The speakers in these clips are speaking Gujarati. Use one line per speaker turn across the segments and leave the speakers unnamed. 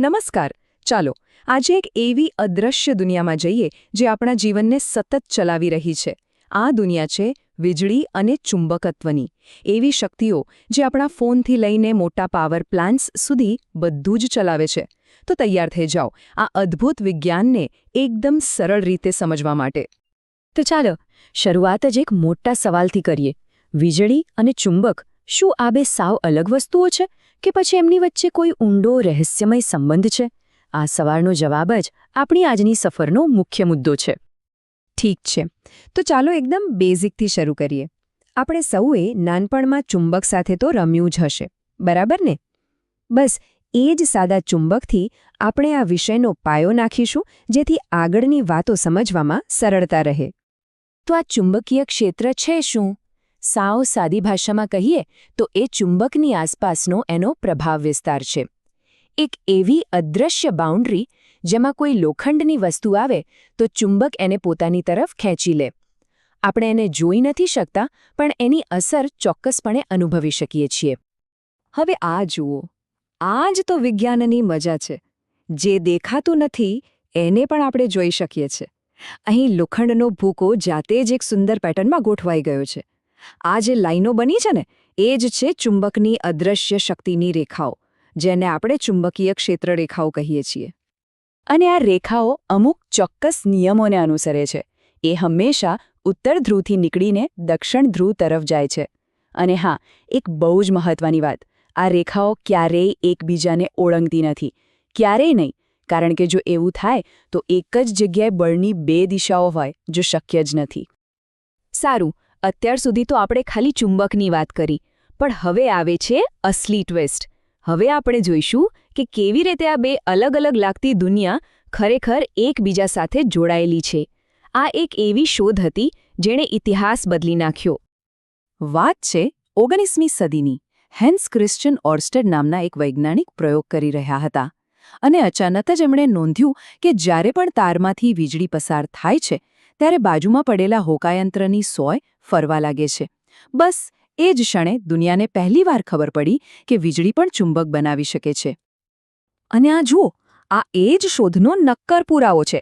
નમસ્કાર. ચાલો આજે એક એવી અદૃશ્ય દુનિયામાં જઈએ જે આપણા જીવનને સતત ચલાવી રહી છે. આ દુનિયા છે વીજળી અને ચુંબકત્વની. એવી શક્તિઓ જે આપણા ફોનથી લઈને મોટા પાવર પ્લાન્ટ્સ સુધી બધું જ ચલાવે છે. તો તૈયાર થઈ જાઓ આ અદ્ભુત વિજ્ઞાનને એકદમ સરળ રીતે સમજવા માટે.
તો ચાલો શરૂઆત જ એક મોટા સવાલથી કરીએ. વીજળી અને ચુંબક શું આ બે સાવ અલગ વસ્તુઓ છે કે પછી એમની વચ્ચે કોઈ ઊંડો રહસ્યમય સંબંધ છે? આ સવાલનો જવાબ જ આપણી આજની સફરનો મુખ્ય મુદ્દો છે.
ઠીક છે, તો ચાલો એકદમ બેઝિકથી શરૂ કરીએ. આપણે સૌએ નાનપણમાં ચુંબક સાથે તો રમ્યું જ હશે, બરાબર ને? બસ એ જ સાદા ચુંબકથી આપણે આ વિષયનો પાયો નાખીશું, જેથી આગળની વાતો સમજવામાં સરળતા રહે.
તો આ ચુંબકીય ક્ષેત્ર છે શું? સાવ સાદી ભાષામાં કહીએ તો એ ચુંબકની આસપાસનો એનો પ્રભાવ વિસ્તાર છે. એક એવી અદૃશ્ય બાઉન્ડ્રી જેમાં કોઈ લોખંડની વસ્તુ આવે તો ચુંબક એને પોતાની તરફ ખેંચી લે. આપણે એને જોઈ નથી શકતા, પણ એની અસર ચોક્કસપણે અનુભવી શકીએ છીએ.
હવે આ જુઓ, આ જ તો વિજ્ઞાનની મજા છે. જે દેખાતું નથી એને પણ આપણે જોઈ શકીએ છીએ. અહીં લોખંડનો ભૂકો જાતે જ એક સુંદર પેટર્નમાં ગોઠવાઈ ગયો છે. આ જે લાઈનો બની છે ને, એ જ છે ચુંબકની અદૃશ્ય શક્તિની રેખાઓ, જેને આપણે ચુંબકીય ક્ષેત્ર રેખાઓ કહીએ છીએ.
અને આ રેખાઓ અમુક ચોક્કસ નિયમોને અનુસરે છે. એ હંમેશા ઉત્તર ધ્રુવથી નીકળીને દક્ષિણ ધ્રુવ તરફ જાય છે. અને હા, એક બહુ જ મહત્વની વાત, આ રેખાઓ ક્યારેય એકબીજાને ઓળંગતી નથી. ક્યારેય નહીં, કારણ કે જો એવું થાય તો એક જ જગ્યાએ બળની બે દિશાઓ હોય, જો શક્ય જ નથી.
સારું, અત્યાર સુધી તો આપણે ખાલી ચુંબકની વાત કરી, પણ હવે આવે છે અસલી ટ્વિસ્ટ. હવે આપણે જોઈશું કે કેવી રીતે આ બે અલગ અલગ લાગતી દુનિયા ખરેખર એકબીજા સાથે જોડાયેલી છે. આ એક એવી શોધ હતી જેણે ઇતિહાસ બદલી નાખ્યો.
વાત છે 19મી સદીની. હેન્સ ક્રિશ્ચિયન ઓર્સ્ટેડ નામના એક વૈજ્ઞાનિક પ્રયોગ કરી રહ્યા હતા. અને અચાનક જ એમણે નોંધ્યું કે જ્યારે પણ તારમાંથી વીજળી પસાર થાય છે, ત્યારે બાજુમાં પડેલા હોકાયંત્રની સોય ફરવા લાગે છે. બસ એ જ ક્ષણે દુનિયાને પહેલીવાર ખબર પડી કે વીજળી પણ ચુંબક બનાવી શકે છે.
અને આ જુઓ, આ એ જ શોધનો નક્કર પુરાવો છે.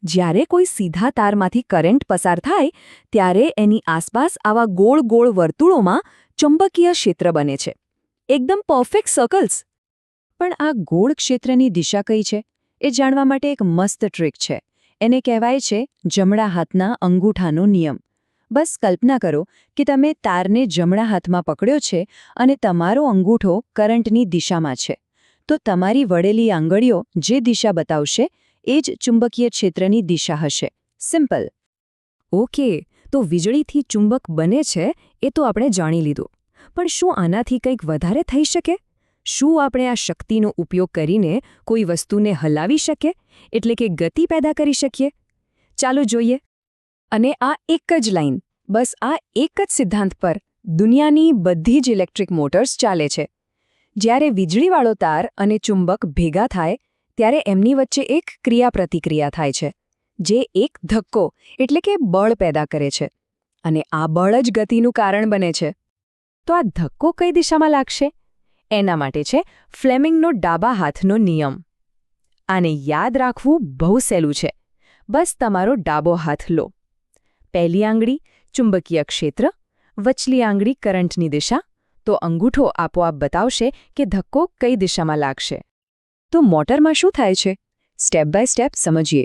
જ્યારે કોઈ સીધા તારમાંથી કરંટ પસાર થાય ત્યારે એની આસપાસ આવા ગોળ ગોળ વર્તુળોમાં ચુંબકીય ક્ષેત્ર બને છે. એકદમ પરફેક્ટ સર્કલ્સ. પણ આ ગોળ ક્ષેત્રની દિશા કઈ છે એ જાણવા માટે એક મસ્ત ટ્રીક છે. એને કહેવાય છે જમણા હાથના અંગૂઠાનો નિયમ. બસ કલ્પના કરો કે તમે તારને જમણા હાથમાં પકડ્યો છે અને તમારો અંગૂઠો કરંટની દિશામાં છે. તો તમારી વળેલી આંગળીઓ જે દિશા બતાવશે એ જ ચુંબકીય ક્ષેત્રની દિશા હશે. સિમ્પલ. ઓકે, તો વીજળીથી ચુંબક બને છે એ તો આપણે જાણી લીધું. પણ શું આનાથી કંઈક વધારે થઈ શકે? શું આપણે આ શક્તિનો ઉપયોગ કરીને કોઈ વસ્તુને હલાવી શકીએ, એટલે કે ગતિ પેદા કરી શકીએ? ચાલો જોઈએ. અને આ એક જ લાઈન, બસ આ એક જ સિદ્ધાંત પર દુનિયાની બધી જ ઇલેક્ટ્રિક મોટર્સ ચાલે છે. જ્યારે વીજળીવાળો તાર અને ચુંબક ભેગા થાય ત્યારે એમની વચ્ચે એક ક્રિયાપ્રતિક્રિયા થાય છે, જે એક ધક્કો એટલે કે બળ પેદા કરે છે. અને આ બળ જ ગતિનું કારણ બને છે. તો આ ધક્કો કઈ દિશામાં લાગશે? એના માટે છે ફ્લેમિંગનો ડાબા હાથનો નિયમ. આને યાદ રાખવું બહુ સહેલું છે. બસ તમારો ડાબો હાથ લો. પહેલી આંગળી ચુંબકીય ક્ષેત્ર, વચલી આંગળી કરંટની દિશા, તો અંગૂઠો આપોઆપ બતાવશે કે ધક્કો કઈ દિશામાં લાગશે. તો મોટરમાં શું થાય છે? સ્ટેપ બાય સ્ટેપ સમજીએ.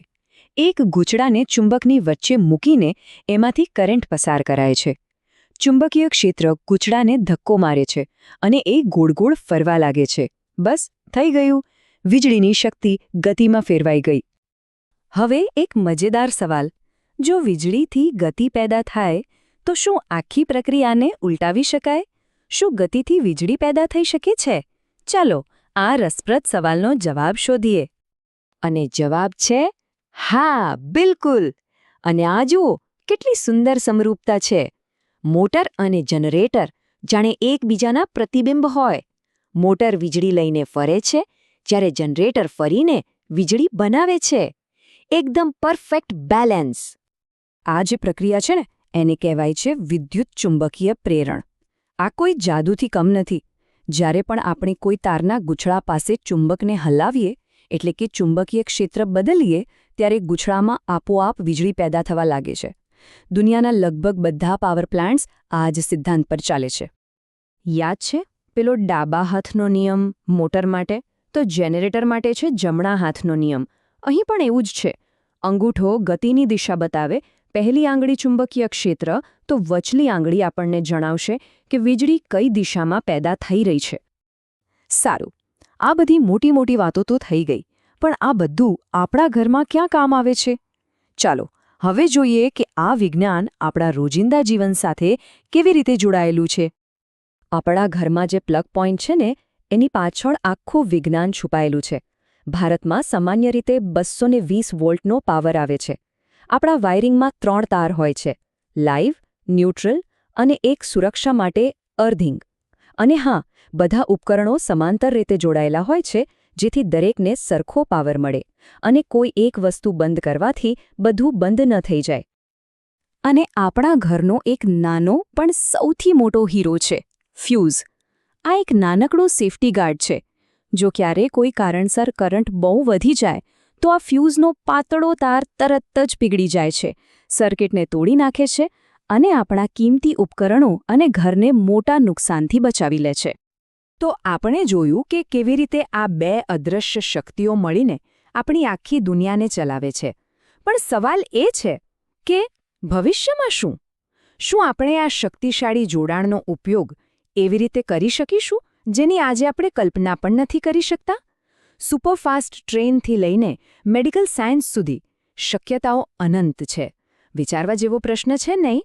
એક ગૂંચડાને ચુંબકની વચ્ચે મૂકીને એમાંથી કરંટ પસાર કરાય છે. ચુંબકીય ક્ષેત્ર ગૂંચડાને ધક્કો મારે છે અને એ ગોળ ગોળ ફરવા લાગે છે. બસ થઈ ગયું. વીજળીની શક્તિ ગતિમાં ફેરવાઈ ગઈ. હવે એક મજેદાર સવાલ. જો વીજળીથી ગતિ પેદા થાય તો શું આખી પ્રક્રિયાને ઉલટાવી શકાય? શું ગતિથી વીજળી પેદા થઈ શકે છે? ચાલો આ રસપ્રદ સવાલનો જવાબ શોધીએ. અને જવાબ છે હા, બિલકુલ. અને આ જુઓ કેટલી સુંદર સમરૂપતા છે. મોટર અને જનરેટર જાણે એકબીજાના પ્રતિબિંબ હોય. મોટર વીજળી લઈને ફરે છે, જ્યારે જનરેટર ફરીને વીજળી બનાવે છે. એકદમ પરફેક્ટ બેલેન્સ. આ જે પ્રક્રિયા છે ને, એને કહેવાય છે વિદ્યુત ચુંબકીય પ્રેરણ. આ કોઈ જાદુથી કમ નથી. જ્યારે પણ આપણે કોઈ તારના ગૂંછળા પાસે ચુંબકને હલાવીએ એટલે કે ચુંબકીય ક્ષેત્ર બદલીએ ત્યારે ગૂંછળામાં આપોઆપ વીજળી પેદા થવા લાગે છે. દુનિયાના લગભગ બધા પાવર પ્લાન્ટ્સ આ જ સિદ્ધાંત પર ચાલે છે. યાદ છે પેલો ડાબા હાથનો નિયમ મોટર માટે? તો જેનરેટર માટે છે જમણા હાથનો નિયમ. અહીં પણ એવું જ છે. અંગૂઠો ગતિની દિશા બતાવે, પહેલી આંગળી ચુંબકીય ક્ષેત્ર, તો વચલી આંગળી આપણને જણાવશે કે વીજળી કઈ દિશામાં પેદા થઈ રહી છે.
સારું, આ બધી મોટી મોટી વાતો તો થઈ ગઈ, પણ આ બધું આપણા ઘરમાં ક્યાં કામ આવે છે? ચાલો હવે જોઈએ કે આ વિજ્ઞાન આપણા રોજિંદા જીવન સાથે કેવી રીતે જોડાયેલું છે.
આપણા ઘરમાં જે પ્લગ પોઈન્ટ છે ને એની પાછળ આખું વિજ્ઞાન છુપાયેલું છે. ભારતમાં સામાન્ય રીતે 220 વોલ્ટનો પાવર આવે છે. આપણા વાયરિંગમાં 3 તાર હોય છે, લાઇવ, ન્યુટ્રલ અને એક સુરક્ષા માટે અર્ધિંગ. અને હા, બધા ઉપકરણો સમાંતર રીતે જોડાયેલા હોય છે જેથી દરેકને સરખો પાવર મળે અને કોઈ એક વસ્તુ બંધ કરવાથી બધું બંધ ન થઈ જાય.
અને આપણા ઘરનો એક નાનો પણ સૌથી મોટો હીરો છે ફ્યુઝ. આ એક નાનકડો સેફ્ટી ગાર્ડ છે. જો ક્યારે કોઈ કારણસર કરંટ બહુ વધી જાય તો આ ફ્યુઝનો પાતળો તાર તરત જ પીગળી જાય છે, સર્કિટને તોડી નાખે છે અને આપણા કિંમતી ઉપકરણો અને ઘરને મોટા નુકસાનથી બચાવી લે છે.
તો આપણે જોયું કે કેવી રીતે આ બે અદૃશ્ય શક્તિઓ મળીને આપણી આખી દુનિયાને ચલાવે છે. પણ સવાલ એ છે કે ભવિષ્યમાં શું? શું આપણે આ શક્તિશાળી જોડાણનો ઉપયોગ એવી રીતે કરી શકીશું જેની આજે આપણે કલ્પના પણ નથી કરી શકતા? સુપરફાસ્ટ ટ્રેનથી લઈને મેડિકલ સાયન્સ સુધી શક્યતાઓ અનંત છે. વિચારવા જેવો પ્રશ્ન છે નહીં?